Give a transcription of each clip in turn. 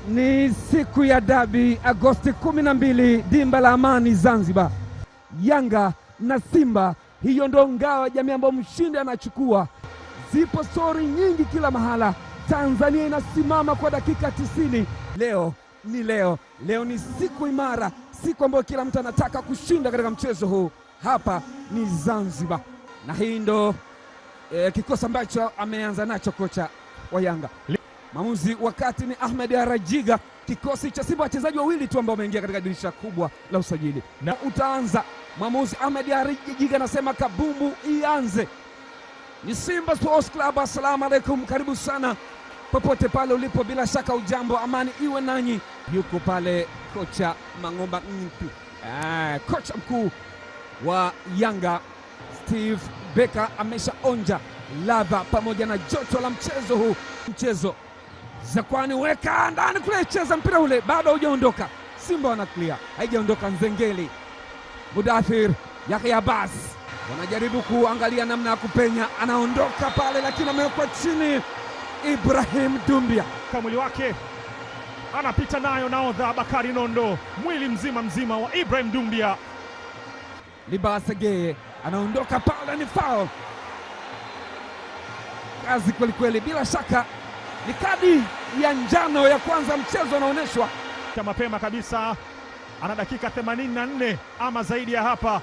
Ni siku ya dabi Agosti 12, dimba la Amani Zanzibar. Yanga na Simba, hiyo ndo ngao ya jamii ambayo mshindi anachukua. Zipo stori nyingi kila mahala. Tanzania inasimama kwa dakika 90. Leo ni siku imara, siku ambayo kila mtu anataka kushinda katika mchezo huu. Hapa ni Zanzibar, na hii ndo kikosi ambacho ameanza nacho kocha wa Yanga. Maamuzi wakati ni Ahmed Arajiga. Kikosi cha Simba wachezaji wawili tu ambao wameingia katika dirisha kubwa la usajili, na utaanza maamuzi. Ahmed Arajiga anasema kabumbu ianze. Ni Simba Sports Club. Assalamu alaikum, karibu sana popote pale ulipo, bila shaka ujambo, amani iwe nanyi. Yuko pale kocha Mang'omba Nku, kocha mkuu wa Yanga Steve Becker ameshaonja ladha pamoja na joto la mchezo huu. Mchezo Zakwani weka ndani kule, cheza mpira ule, bado hujaondoka. Simba wana clear, haijaondoka. Nzengeli, Mudathir, Yahya Abbas wanajaribu kuangalia namna ya kupenya, anaondoka pale lakini amewekwa chini. Ibrahim Dumbia kamwili wake anapita nayo naodha Bakari Nondo, mwili mzima wa Ibrahim Dumbia. Libase Geye anaondoka pale, ni foul. Kazi kweli, bila shaka ni kadi ya njano ya kwanza. Mchezo unaonyeshwa mapema kabisa, ana dakika 84 ama zaidi ya hapa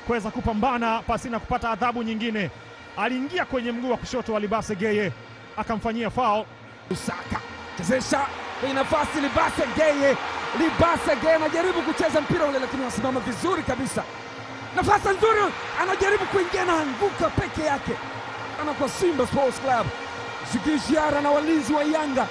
kuweza kupambana pasina kupata adhabu nyingine. Aliingia kwenye mguu wa kushoto wa Libase Geye akamfanyia foul. Usaka chezesha kwenye nafasi, Libase Geye anajaribu kucheza mpira ule lakini wasimama vizuri kabisa. Nafasi nzuri, anajaribu kuingia na anguka peke yake. Kwa Simba Sports Club, Zigijara na walinzi wa Yanga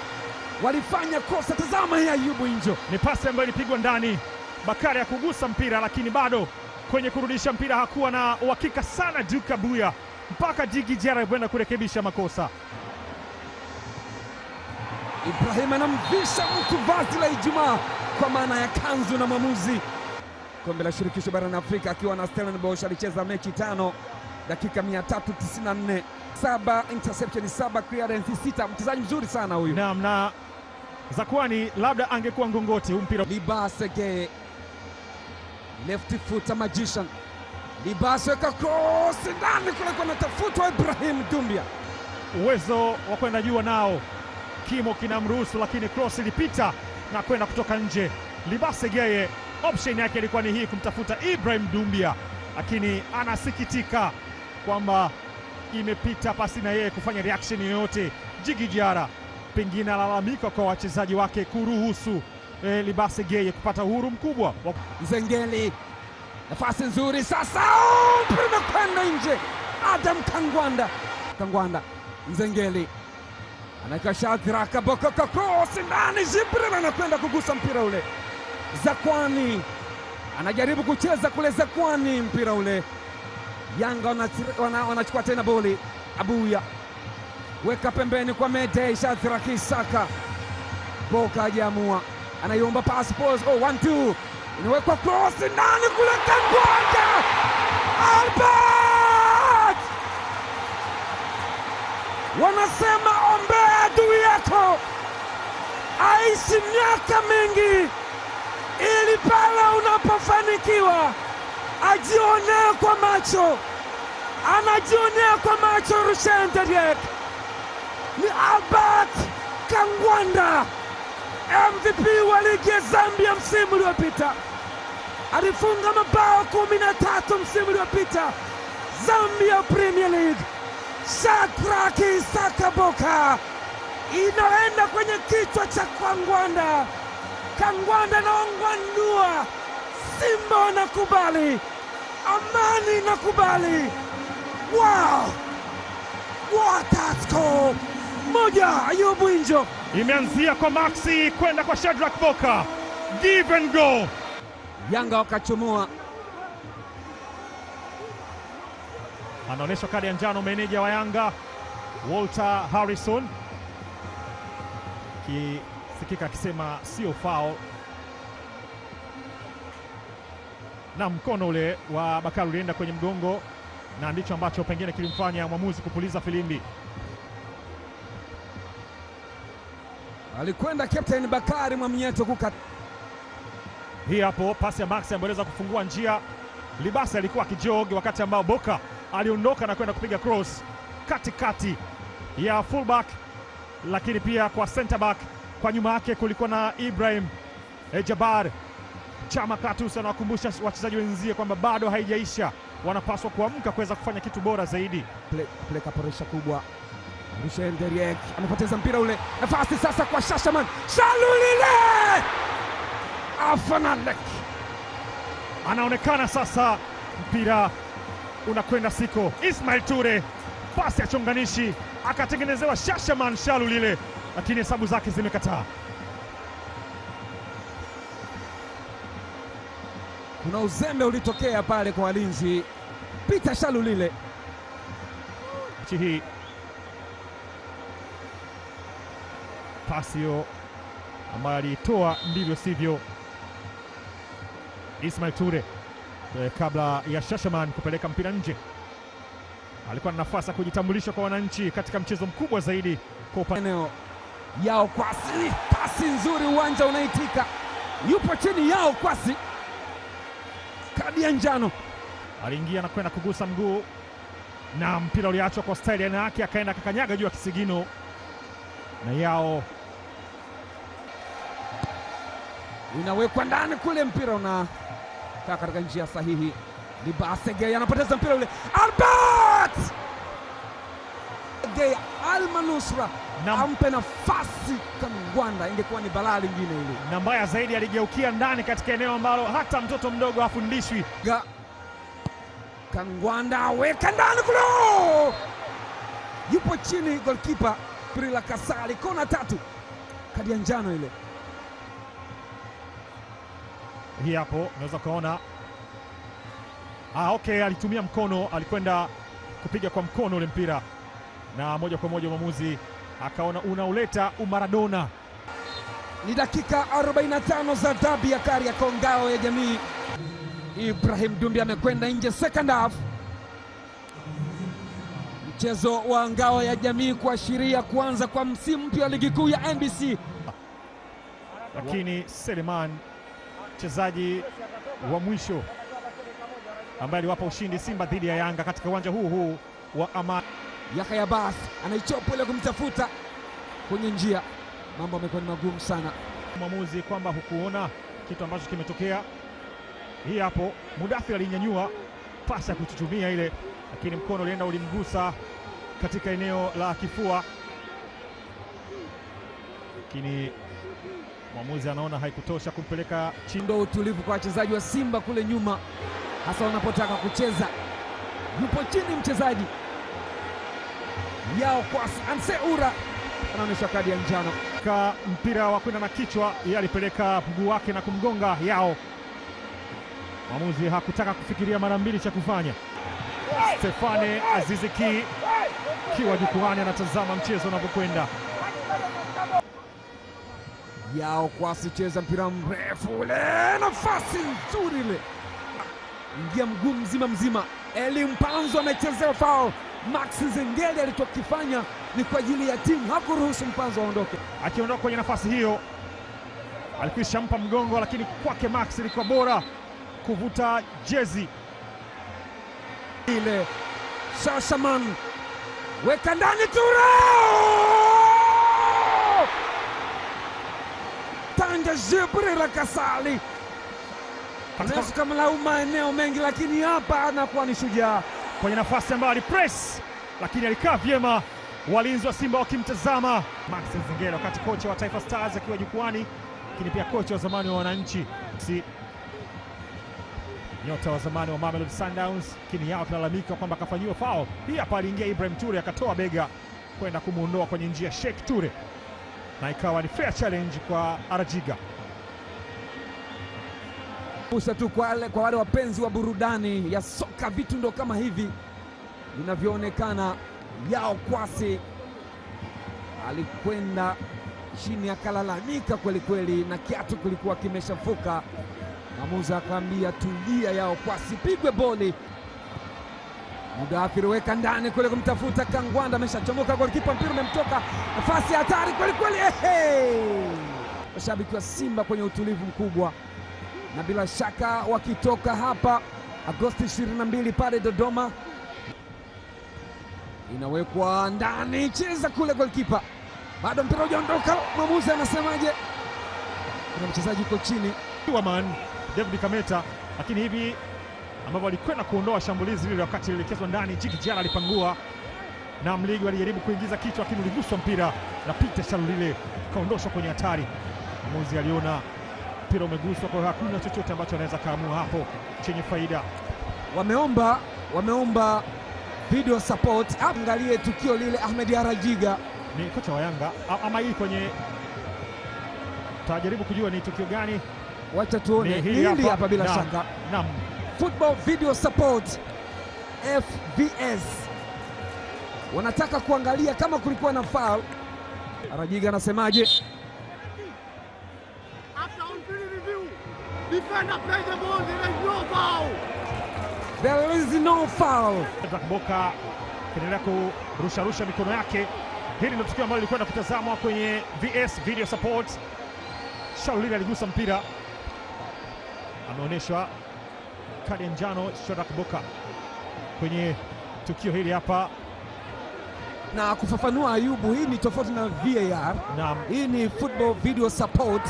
walifanya kosa. Tazama hii Ayubu Injo, ni pasi ambayo ilipigwa ndani. Bakari ya kugusa mpira lakini bado kwenye kurudisha mpira hakuwa na uhakika sana Duka Buya, mpaka Zigijara kwenda kurekebisha makosa. Ibrahim anamvisha mtu vazi la Ijumaa kwa maana ya kanzu na mwamuzi. Kombe la shirikisho barani Afrika akiwa na Stellenbosch, alicheza mechi 5, dakika 394, 7 interception, 7 clearance, 6. Mchezaji mzuri sana huyu. Naam, na Zakwani labda angekuwa ngongoti huu mpira. Libase Geye, left foot magician. Libase weka cross ndani kule, kwa natafutwa Ibrahim Dumbia. Uwezo wa kwenda juu nao, kimo kinamruhusu, lakini cross ilipita na kwenda kutoka nje. Libase Geye option yake ilikuwa ni hii, kumtafuta Ibrahim Dumbia, lakini anasikitika kwamba imepita pasi na yeye kufanya reaction yoyote. Zigijara pengine alalamika kwa wachezaji wake kuruhusu Libase Geye kupata uhuru mkubwa. Nzengeli, nafasi nzuri sasa, mpira kwenda nje. Adam Kangwanda, Nzengeli anaweka Shadraka Bokoko, cross ndani, Jibril anakwenda kugusa mpira ule. Zakwani anajaribu kucheza kule, Zakwani mpira ule. Yanga wanachukua tena boli. Abuya weka pembeni kwa Mede, Shadraki Saka, Boka hajaamua, anaiomba pass pose. 1-2 inawekwa cross ndani kule, Kangwanda Albert, wanasema ombea adui yako aishi miaka mingi, ili pale unapofanikiwa ajionea kwa macho, anajionea kwa macho. Rushen Derek ni Albert Kangwanda, MVP wa ligi ya Zambia msimu uliopita, alifunga mabao 13 msimu uliopita Zambia Premier League. Shadraki Saka Boka inaenda kwenye kichwa cha Kangwanda. Kangwanda naongwanua, Simba wanakubali, Amani nakubali. Wow, what a score! Moja Ayubu Injo, imeanzia kwa Maxi kwenda kwa Shadrack Boka, give and go. Yanga wakachomoa. Anaonyesha kadi ya njano meneja wa Yanga Walter Harrison, kisikika akisema sio foul, na mkono ule wa Bakari ulienda kwenye mgongo, na ndicho ambacho pengine kilimfanya mwamuzi kupuliza filimbi. alikwenda Captain Bakari Mwamnyeto kuka. Hii hapo pasi ya Max ambaye aliweza kufungua njia. Libase alikuwa akijog wakati ambao Boka aliondoka na kwenda kupiga cross katikati ya fullback, lakini pia kwa center back. Kwa nyuma yake kulikuwa na Ibrahim Jabar. Chama Clatous anawakumbusha wachezaji wenzie kwamba bado haijaisha, wanapaswa kuamka kuweza kufanya kitu bora zaidi. Peleka presha kubwa. Rushen Deriek amepoteza mpira ule. Nafasi sasa kwa Shashaman. Shalulile! Afanalek anaonekana sasa, mpira unakwenda siko. Ismail Ture, pasi ya chonganishi, akatengenezewa Shashaman Shalulile, lakini hesabu zake zimekataa. Kuna uzembe ulitokea pale kwa walinzi. Peter Shalulile. Hii pasi hiyo ambayo aliitoa ndivyo sivyo Ismail Ture kabla ya Shashaman kupeleka mpira nje. Alikuwa na nafasi ya kujitambulisha kwa wananchi katika mchezo mkubwa zaidi kwa eneo Yao Kwasi. Pasi nzuri, uwanja unaitika. Yupo chini Yao Kwasi. Kadi ya njano. Aliingia na kwenda kugusa mguu na mpira uliachwa kwa staili ya yake, akaenda akakanyaga juu ya kisigino na Yao inawekwa ndani kule, mpira unakaa katika njia sahihi. Libase Gay anapoteza mpira ule. Albert Gay Almanusra ampe nafasi Kangwanda, ingekuwa ni balaa lingine ile. Na mbaya zaidi aligeukia ndani katika eneo ambalo hata mtoto mdogo hafundishwi. Kangwanda weka ndani kule, yupo chini goalkeeper Prila Kasali. Kona tatu, kadi ya njano ile. Hii hapo unaweza kuona okay, alitumia mkono, alikwenda kupiga kwa mkono ule mpira na moja kwa moja mwamuzi akaona unauleta umaradona. Ni dakika 45 za dabi ya Kariakoo, ngao ya jamii. Ibrahim Dumbia amekwenda nje second half. Mchezo wa ngao ya jamii kuashiria kuanza kwa msimu mpya wa ligi kuu ya NBC. Lakini Seleman, mchezaji wa mwisho ambaye aliwapa ushindi Simba dhidi ya Yanga katika uwanja huu wa Amani. Yahya Bas anaichopa ile kumtafuta kwenye njia. Mambo yamekuwa ni magumu sana. Mwamuzi kwamba hukuona kitu ambacho kimetokea. Hii hapo Mudathir alinyanyua pasi ya kuchuchumia ile, lakini mkono ulienda ulimgusa katika eneo la kifua, lakini mwamuzi anaona haikutosha kumpeleka chini. Ndio utulivu kwa wachezaji wa Simba kule nyuma, hasa wanapotaka kucheza. Yupo chini mchezaji Yao Kwasi. Anseura anaonyesha kadi ya njano. Mpira wa kwenda na kichwa, yeye alipeleka mguu wake na kumgonga Yao. Mwamuzi hakutaka kufikiria mara mbili cha kufanya. Stefane Azizi Ki kiwa jukwani anatazama mchezo unavyokwenda. Yao Kwasi cheza mpira mrefu ule, nafasi nzuri ile, ingia mguu mzima. Eli Mpanzo amechezewa foul. Max Zengeli alichokifanya ni kwa ajili ya timu, hakuruhusu Mpanzo aondoke. Akiondoka kwenye nafasi hiyo alikwisha mpa mgongo, lakini kwake Max ilikuwa bora kuvuta jezi ile. Shashaman weka ndani, Ture Tanja Jibril Kasali anaweza kumlaumu maeneo mengi, lakini hapa anakuwa ni shujaa kwenye nafasi ambayo alipress, lakini alikaa vyema, walinzi wa Simba wakimtazama Max Zengeli, wakati kocha wa Taifa Stars akiwa jukwani, lakini pia kocha wa zamani wa Wananchi, nyota wa zamani wa Mamelodi Sundowns, lakini Yao akilalamika kwamba akafanyiwa foul. Hii hapa aliingia Ibrahim Ture akatoa bega kwenda kumuondoa kwenye njia Sheikh Ture, na ikawa ni fair challenge kwa Arajiga. Tu kwa wale wapenzi wa burudani ya soka, vitu ndo kama hivi vinavyoonekana. Yao Kwasi alikwenda chini akalalamika kweli kweli, na kiatu kulikuwa kimeshafuka. Mwamuzi akamwambia tulia Yao Kwasi, pigwe boli. Mudathir weka ndani kule kumtafuta Kangwanda, ameshachomoka golikipa, mpira umemtoka, nafasi ya hatari kweli kweli. Mashabiki wa Simba kwenye utulivu mkubwa, na bila shaka wakitoka hapa Agosti 22 pale Dodoma, inawekwa ndani, cheza kule golikipa, bado mpira hujaondoka. Mwamuzi anasemaje? Kuna mchezaji uko chini Waman David Kameta, lakini hivi ambavyo alikwenda kuondoa shambulizi lile wakati lilielekezwa ndani, Djigui Diarra alipangua na Mligo alijaribu kuingiza kichwa, lakini uliguswa mpira na Peter Shalulile kaondoshwa kwenye hatari. Mwamuzi aliona mpira umeguswa, kwa hiyo hakuna chochote ambacho anaweza kaamua hapo chenye faida. Wameomba video support. Angalie tukio lile, Ahmed Arajiga ni kocha wa Yanga ama hii kwenye, tajaribu kujua ni tukio gani. Wacha tuone hili hapa bila shaka. Naam. Football video support FVS wanataka kuangalia kama kulikuwa na foul. Arajiga anasemaje? After on-field review, defender plays the ball, there is no foul. There is no foul. Boka kiendelea kurusha mikono yake. Hili ndio tukio ambalo lilikwenda kutazamwa kwenye VS video support. Shalulile aligusa mpira, ameonyeshwa kadi ya njano Shadrack Boka kwenye tukio hili hapa. Na kufafanua Ayubu, hii ni tofauti na VAR. Naam. Hii ni football video support.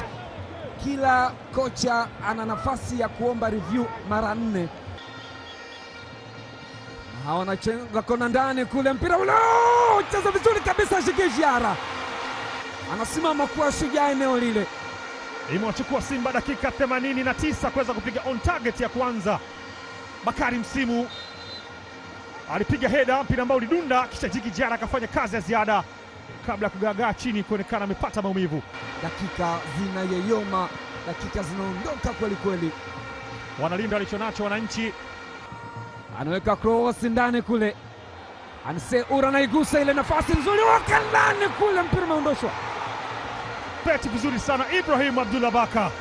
Kila kocha ana nafasi ya kuomba review mara 4. Wanacheza kona ndani kule, mpira ule cheza vizuri kabisa. Djigui Diarra anasimama kuwa shujaa eneo lile. Imewachukua Simba dakika 89 kuweza kupiga on target ya kwanza. Bakari Msimu alipiga heda, mpira ambao ulidunda, kisha Djigui Diarra akafanya kazi ya ziada kabla ya kugagaa chini kuonekana amepata maumivu. Dakika zinayeyoma, dakika zinaondoka kweli kweli. Wanalinda walichonacho wananchi. Anaweka cross ndani kule, Anse Ura anaigusa ile, nafasi nzuri waka ndani kule, mpira umeondoshwa. Peti vizuri sana Ibrahim Abdullah Baka,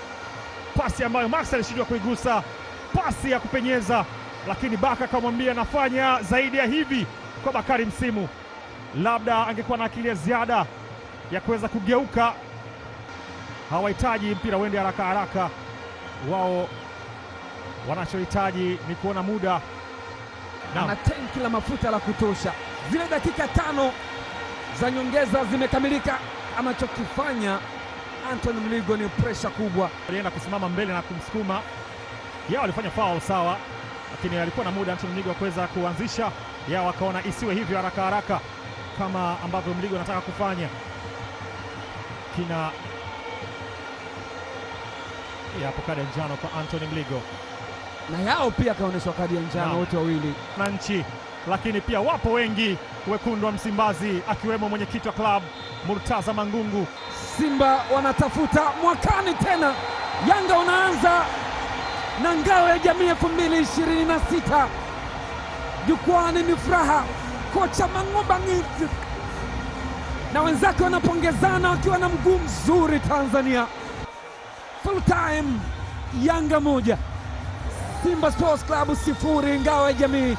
pasi ambayo Max alishindwa kuigusa, pasi ya kupenyeza, lakini Baka akamwambia nafanya zaidi ya hivi kwa Bakari Msimu. Labda angekuwa na akili ya ziada ya kuweza kugeuka. Hawahitaji mpira uende haraka haraka, wao wanachohitaji ni kuona muda. Ana tenki la mafuta la kutosha. Zile dakika 5 za nyongeza zimekamilika. Anachokifanya Anthony Mligo ni pressure kubwa. Alienda kusimama mbele na kumsukuma. Yao walifanya foul sawa, lakini alikuwa na muda Anthony Mligo wa kuweza kuanzisha. Yao wakaona isiwe hivyo haraka haraka kama ambavyo Mligo anataka kufanya. Kina hapo kadi ya njano kwa Anthony Mligo, na Yao pia akaonyeshwa kadi ya njano, wote wawili na nchi. Lakini pia wapo wengi wekundu wa Msimbazi, akiwemo mwenyekiti wa club Murtaza Mangungu. Simba wanatafuta mwakani tena. Yanga wanaanza na ngao ya jamii 2026. Jukwani ni furaha. Kocha Mang'oba Ngiti na wenzake wanapongezana wakiwa na mguu mzuri. Tanzania full time, Yanga 1 Simba Sports Club 0, ngao ya jamii